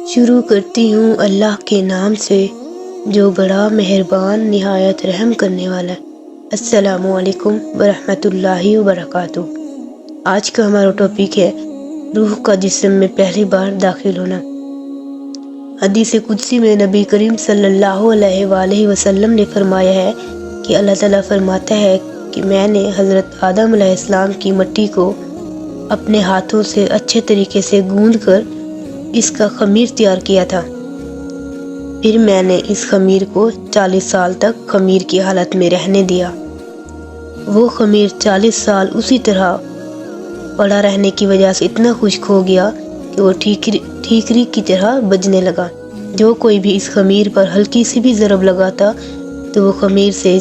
شروع کرتی ہوں اللہ کے نام سے جو بڑا مہربان نہایت رحم کرنے والا ہے۔ السلام علیکم ورحمۃ اللہ وبرکاتہ۔ آج کا ہمارا ٹاپک ہے روح کا جسم میں پہلی بار داخل ہونا۔ حدیث قدسی میں نبی کریم صلی اللہ علیہ وآلہ وسلم نے فرمایا ہے کہ اللہ تعالیٰ فرماتا ہے کہ میں نے حضرت آدم علیہ السلام کی مٹی کو اپنے ہاتھوں سے اچھے طریقے سے گوندھ کر اس کا خمیر تیار کیا تھا۔ پھر میں نے اس خمیر کو 40 سال تک خمیر کی حالت میں رہنے دیا۔ وہ خمیر 40 سال اسی طرح پڑا رہنے کی وجہ سے اتنا خشک ہو گیا کہ وہ ٹھیکری کی طرح بجنے لگا۔ جو کوئی بھی اس خمیر پر ہلکی سی بھی ضرب لگاتا تو وہ خمیر سے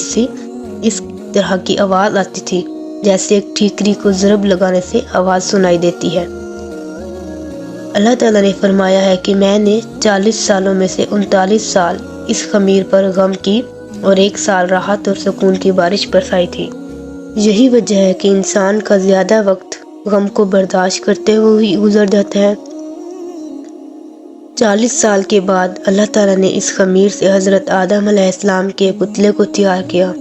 اس طرح کی آواز آتی تھی جیسے ایک ٹھیکری کو ضرب لگانے سے آواز سنائی دیتی ہے۔ اللہ تعالیٰ نے فرمایا ہے کہ میں نے 40 سالوں میں سے 39 سال اس خمیر پر غم کی اور 1 سال راحت اور سکون کی بارش برسائی تھی۔ یہی وجہ ہے کہ انسان کا زیادہ وقت غم کو برداشت کرتے ہوئے ہی گزر جاتا ہے۔ 40 سال کے بعد اللہ تعالیٰ نے اس خمیر سے حضرت آدم علیہ السلام کے پتلے کو تیار کیا۔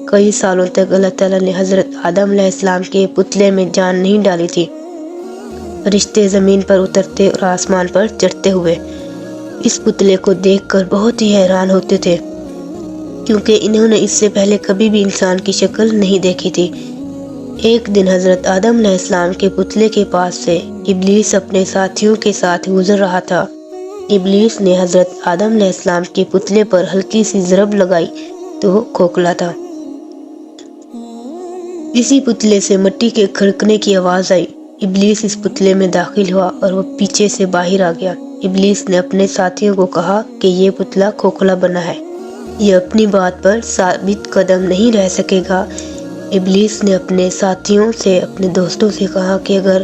کئی سالوں تک اللہ تعالیٰ نے حضرت آدم علیہ السلام کے پتلے میں جان نہیں ڈالی تھی۔ فرشتے زمین پر اترتے اور آسمان پر چڑھتے ہوئے اس پتلے کو دیکھ کر بہت ہی حیران ہوتے تھے، کیونکہ انہوں نے اس سے پہلے کبھی بھی انسان کی شکل نہیں دیکھی تھی۔ ایک دن حضرت آدم علیہ السلام کے پتلے کے پاس سے ابلیس اپنے ساتھیوں کے ساتھ گزر رہا تھا۔ ابلیس نے حضرت آدم علیہ السلام کے پتلے پر ہلکی سی ضرب لگائی تو وہ کھوکھلا تھا۔ اسی پتلے سے مٹی کے کھڑکنے کی آواز آئی۔ ابلیس اس پتلے میں داخل ہوا اور وہ پیچھے سے باہر آ گیا۔ ابلیس نے اپنے ساتھیوں کو کہا کہ یہ پتلا کھوکھلا بنا ہے، یہ اپنی بات پر ثابت قدم نہیں رہ سکے گا۔ ابلیس نے اپنے ساتھیوں سے، اپنے دوستوں سے کہا کہ اگر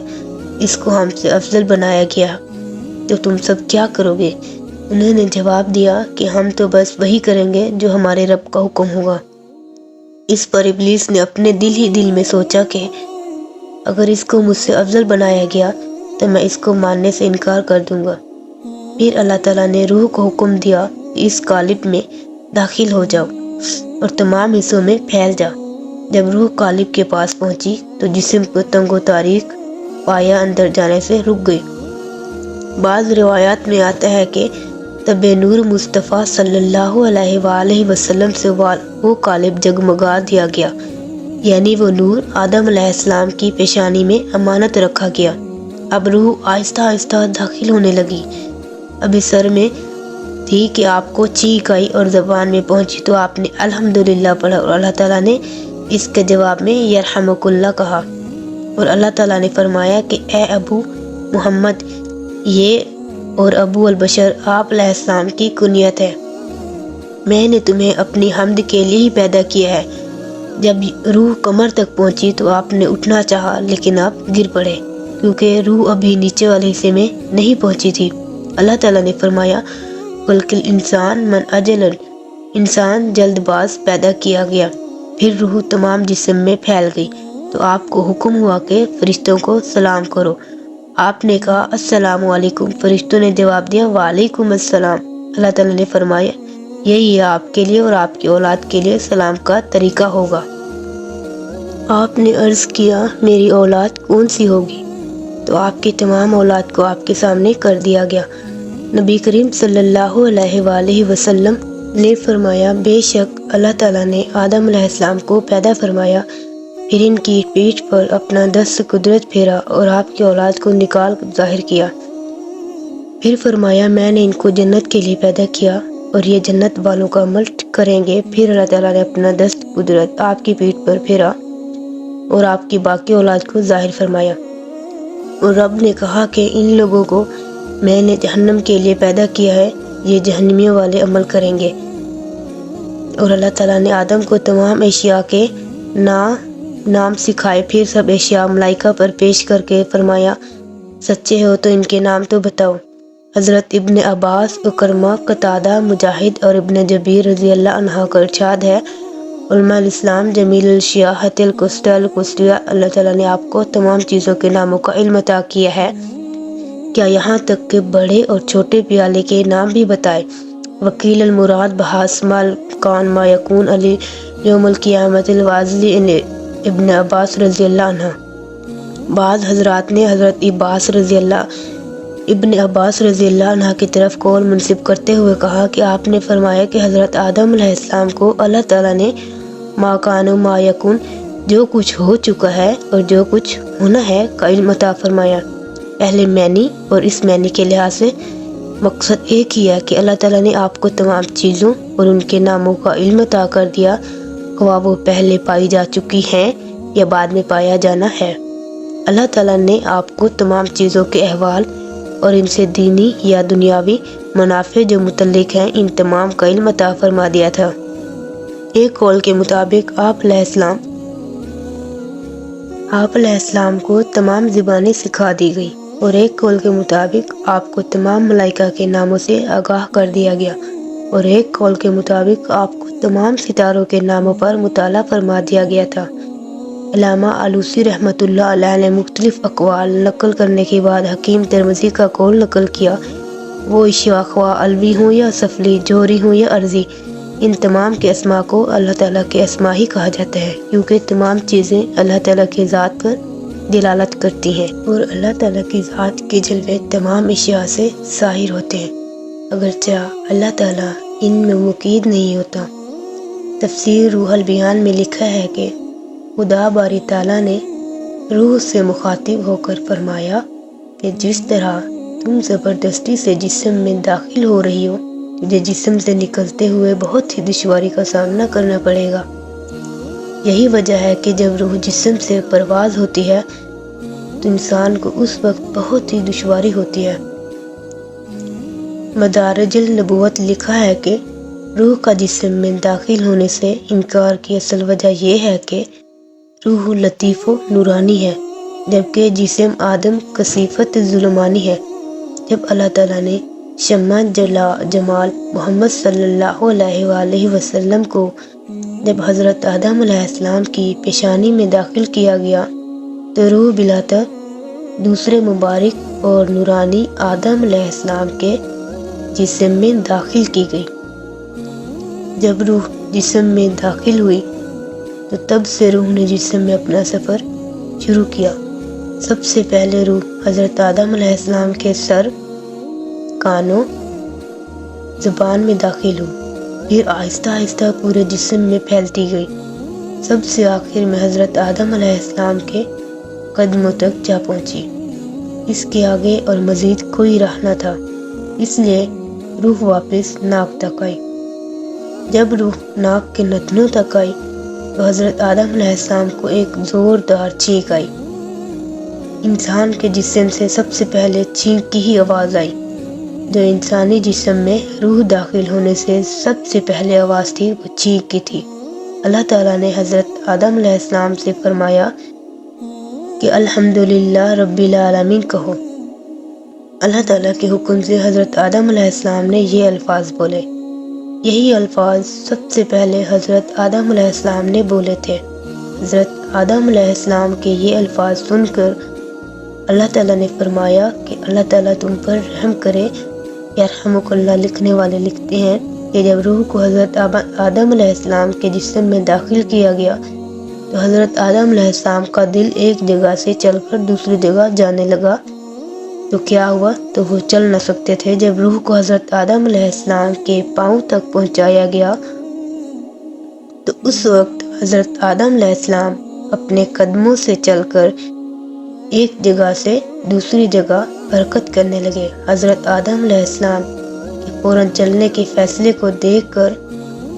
اس کو ہم سے افضل بنایا گیا تو تم سب کیا کرو گے؟ انہوں نے جواب دیا کہ ہم تو بس وہی کریں گے جو ہمارے رب کا حکم ہوگا۔ اس پر ابلیس نے اپنے دل ہی دل میں سوچا کہ اگر اس کو مجھ سے افضل بنایا گیا تو میں اس کو ماننے سے انکار کر دوں گا۔ پھر اللہ تعالیٰ نے روح کو حکم دیا کہ اس قالب میں داخل ہو جاؤ اور تمام حصوں میں پھیل جاؤ۔ جب روح قالب کے پاس پہنچی تو جسم کو تنگ و تاریک پایا اندر جانے سے رک گئی۔ بعض روایات میں آتا ہے کہ تب نور مصطفیٰ صلی اللہ علیہ وآلہ وسلم سے وہ قالب جگمگا دیا گیا، یعنی وہ نور آدم علیہ السلام کی پیشانی میں امانت رکھا گیا۔ اب روح آہستہ آہستہ داخل ہونے لگی۔ ابھی سر میں تھی کہ آپ کو چینک آئی اور زبان میں پہنچی تو آپ نے الحمدللہ پڑھا اور اللہ تعالیٰ نے اس کے جواب میں یرحمک اللہ کہا، اور اللہ تعالیٰ نے فرمایا کہ اے ابو محمد، یہ اور ابو البشر آپ علیہ السلام کی کنیت ہے۔ میں نے تمہیں اپنی حمد کے لیے ہی پیدا کیا ہے۔ جب روح کمر تک پہنچی تو آپ نے اٹھنا چاہا لیکن آپ گر پڑے کیونکہ روح ابھی نیچے والے حصے میں نہیں پہنچی تھی۔ اللہ تعالیٰ نے فرمایا بلکہ انسان من اجلن، انسان جلد باز پیدا کیا گیا۔ پھر روح تمام جسم میں پھیل گئی تو آپ کو حکم ہوا کہ فرشتوں کو سلام کرو۔ آپ نے کہا السلام علیکم، فرشتوں نے جواب دیا وعلیکم السلام۔ اللہ تعالیٰ نے فرمایا یہی آپ کے لیے اور آپ کی اولاد کے لیے سلام کا طریقہ ہوگا۔ آپ نے عرض کیا میری اولاد کون سی ہوگی؟ تو آپ کی تمام اولاد کو آپ کے سامنے کر دیا گیا۔ نبی کریم صلی اللہ علیہ وآلہ وسلم نے فرمایا بے شک اللہ تعالیٰ نے آدم علیہ السلام کو پیدا فرمایا، پھر ان کی پیٹھ پر اپنا دست قدرت پھیرا اور آپ کی اولاد کو نکال ظاہر کیا۔ پھر فرمایا میں نے ان کو جنت کے لیے پیدا کیا اور یہ جنت والوں کا عمل کریں گے۔ پھر اللہ تعالیٰ نے اپنا دست قدرت آپ کی پیٹھ پر پھیرا اور آپ کی باقی اولاد کو ظاہر فرمایا، اور رب نے کہا کہ ان لوگوں کو میں نے جہنم کے لیے پیدا کیا ہے، یہ جہنمیوں والے عمل کریں گے۔ اور اللہ تعالیٰ نے آدم کو تمام اشیاء کے نام سکھائے، پھر سب اشیاء ملائکہ پر پیش کر کے فرمایا سچے ہو تو ان کے نام تو بتاؤ۔ حضرت ابن عباس، اکرمہ، قتادہ، مجاہد اور ابن جبیر رضی اللہ عنہ کا ارشاد ہے علماء الاسلام جمیل الاشیاء حتی القصد القصدیہ، اللہ تعالیٰ نے آپ کو تمام چیزوں کے ناموں کا علم عطا کیا ہے کیا یہاں تک کہ بڑے اور چھوٹے پیالے کے نام بھی بتائے؟ وکیل المراد بحاسمال کان ما یکون علی یوم القیامت الواضلی ابن عباس رضی اللہ عنہ۔ بعض حضرات نے حضرت ابن عباس رضی اللہ عنہ کی طرف قول منسوب کرتے ہوئے کہا کہ آپ نے فرمایا کہ حضرت آدم علیہ السلام کو اللہ تعالیٰ نے ما کان و ما یکون، جو کچھ ہو چکا ہے اور جو کچھ ہونا ہے، کا علم عطا فرمایا۔ اہل معنی اور اس معنی کے لحاظ سے مقصد ایک ہی ہے کہ اللہ تعالیٰ نے آپ کو تمام چیزوں اور ان کے ناموں کا علم عطا کر دیا، خواہ وہ پہلے پائی جا چکی ہیں یا بعد میں پایا جانا ہے۔ اللہ تعالیٰ نے آپ کو تمام چیزوں کے احوال اور ان سے دینی یا دنیاوی منافع جو متعلق ہیں، ان تمام کا علم عطا فرما دیا تھا۔ ایک قول کے مطابق آپ علیہ السلام کو تمام زبانیں سکھا دی گئی، اور ایک قول کے مطابق آپ کو تمام ملائکہ کے ناموں سے آگاہ کر دیا گیا، اور ایک قول کے مطابق آپ کو تمام ستاروں کے ناموں پر مطالعہ فرما دیا گیا تھا۔ علامہ آلوسی رحمۃ اللہ علیہ نے مختلف اقوال نقل کرنے کے بعد حکیم ترمذی کا قول نقل کیا، وہ اشیاء خواہ علوی ہوں یا سفلی، جوہری ہوں یا عرضی، ان تمام کے اسماء کو اللہ تعالیٰ کے اسماء ہی کہا جاتا ہے، کیونکہ تمام چیزیں اللہ تعالیٰ کی ذات پر دلالت کرتی ہیں، اور اللہ تعالیٰ کی ذات کے جلوے تمام اشیاء سے ظاہر ہوتے ہیں، اگرچہ اللہ تعالیٰ ان میں مقید نہیں ہوتا۔ تفسیر روح البیان میں لکھا ہے کہ خدا باری تعالیٰ نے روح سے مخاطب ہو کر فرمایا کہ جس طرح تم زبردستی سے جسم میں داخل ہو رہی ہو، تجھے جسم سے نکلتے ہوئے بہت ہی دشواری کا سامنا کرنا پڑے گا۔ یہی وجہ ہے کہ جب روح جسم سے پرواز ہوتی ہے تو انسان کو اس وقت بہت ہی دشواری ہوتی ہے۔ مدارج النبوت لکھا ہے کہ روح کا جسم میں داخل ہونے سے انکار کی اصل وجہ یہ ہے کہ روح لطیف و نورانی ہے، جبکہ جسم آدم کثیفت ظلمانی ہے۔ جب اللہ تعالیٰ نے شمع جمال محمد صلی اللہ علیہ وآلہ وسلم کو جب حضرت آدم علیہ السلام کی پیشانی میں داخل کیا گیا تو روح بلاتا دوسرے مبارک اور نورانی آدم علیہ السلام کے جسم میں داخل کی گئی۔ جب روح جسم میں داخل ہوئی تو تب سے روح نے جسم میں اپنا سفر شروع کیا۔ سب سے پہلے روح حضرت آدم علیہ السلام کے سر، کانوں، زبان میں داخل ہوئی، پھر آہستہ آہستہ پورے جسم میں پھیلتی گئی، سب سے آخر میں حضرت آدم علیہ السلام کے قدموں تک جا پہنچی۔ اس کے آگے اور مزید کوئی راہ نہ تھا، اس لیے روح واپس ناک تک آئی۔ جب روح ناک کے نتنوں تک آئی تو حضرت آدم علیہ السلام کو ایک زوردار چینک آئی۔ انسان کے جسم سے سب سے پہلے چینک کی ہی آواز آئی۔ جو انسانی جسم میں روح داخل ہونے سے سب سے پہلے آواز تھی وہ چینک کی تھی۔ اللہ تعالیٰ نے حضرت آدم علیہ السلام سے فرمایا کہ الحمدللہ رب العالمین کہو۔ اللہ تعالیٰ کے حکم سے حضرت آدم علیہ السلام نے یہ الفاظ بولے۔ یہی الفاظ سب سے پہلے حضرت آدم علیہ السلام نے بولے تھے۔ حضرت آدم علیہ السلام کے یہ الفاظ سن کر اللہ تعالیٰ نے فرمایا کہ اللہ تعالیٰ تم پر رحم کرے۔ یرحمک اللہ لکھنے والے لکھتے ہیں کہ جب روح کو حضرت آدم علیہ السلام کے جسم میں داخل کیا گیا تو حضرت آدم علیہ السلام کا دل ایک جگہ سے چل کر دوسری جگہ جانے لگا۔ تو کیا ہوا؟ تو وہ چل نہ سکتے تھے۔ جب روح کو حضرت آدم علیہ السلام کے پاؤں تک پہنچایا گیا تو اس وقت حضرت آدم علیہ السلام اپنے قدموں سے چل کر ایک جگہ سے دوسری جگہ حرکت کرنے لگے۔ حضرت آدم علیہ السلام کے فوراً چلنے کے فیصلے کو دیکھ کر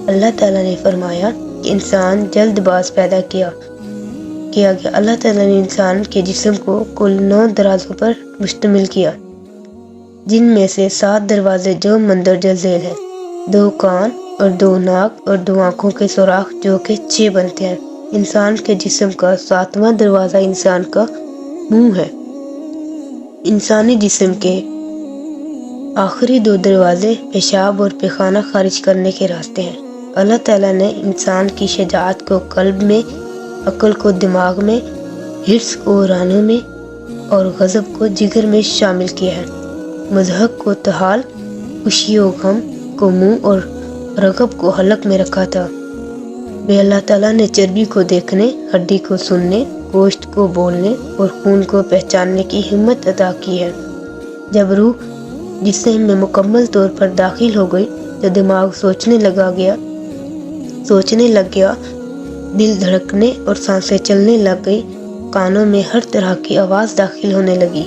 اللہ تعالیٰ نے فرمایا کہ انسان جلد باز پیدا کیا گیا۔ اللہ تعالیٰ نے انسان کے جسم کو کل 9 درازوں پر مشتمل کیا، جن میں سے 7 دروازے جو مندرجہ ذیل ہیں، 2 کان اور 2 ناک اور 2 آنکھوں کے سوراخ جو کہ 6 بنتے ہیں۔ انسان کے جسم کا 7واں دروازہ انسان کا منہ ہے۔ انسانی جسم کے آخری 2 دروازے پیشاب اور پیخانہ خارج کرنے کے راستے ہیں۔ اللہ تعالیٰ نے انسان کی شجاعت کو قلب میں، عقل کو دماغ میں، حرص کو رانوں میں اور غضب کو جگر میں شامل کیا ہے، مضحک کو تحال، خوشی و غم کو منہ اور رغب کو حلق میں رکھا تھا۔ بے اللہ تعالیٰ نے چربی کو دیکھنے، ہڈی کو سننے، گوشت کو بولنے اور خون کو پہچاننے کی ہمت عطا کی ہے۔ جب روح جسم میں مکمل طور پر داخل ہو گئی تو دماغ سوچنے لگ گیا، دل دھڑکنے اور سانسیں چلنے لگ گئی، کانوں میں ہر طرح کی آواز داخل ہونے لگی،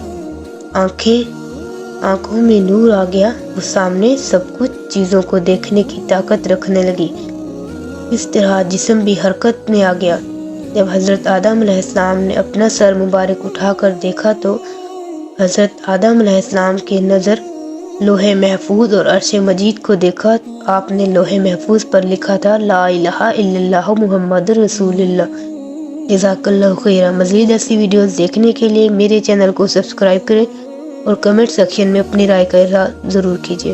آنکھوں میں نور آ گیا، وہ سامنے سب کچھ چیزوں کو دیکھنے کی طاقت رکھنے لگی۔ اس طرح جسم بھی حرکت میں آ گیا۔ جب حضرت آدم علیہ السلام نے اپنا سر مبارک اٹھا کر دیکھا تو حضرت آدم علیہ السلام کی نظر لوح محفوظ اور عرش مجید کو دیکھا۔ آپ نے لوح محفوظ پر لکھا تھا، لا الہ الا اللہ محمد رسول اللہ۔ جزاک اللہ خیرہ۔ مزید ایسی ویڈیوز دیکھنے کے لیے میرے چینل کو سبسکرائب کریں اور کمنٹ سیکشن میں اپنی رائے کا اظہار ضرور کیجیے۔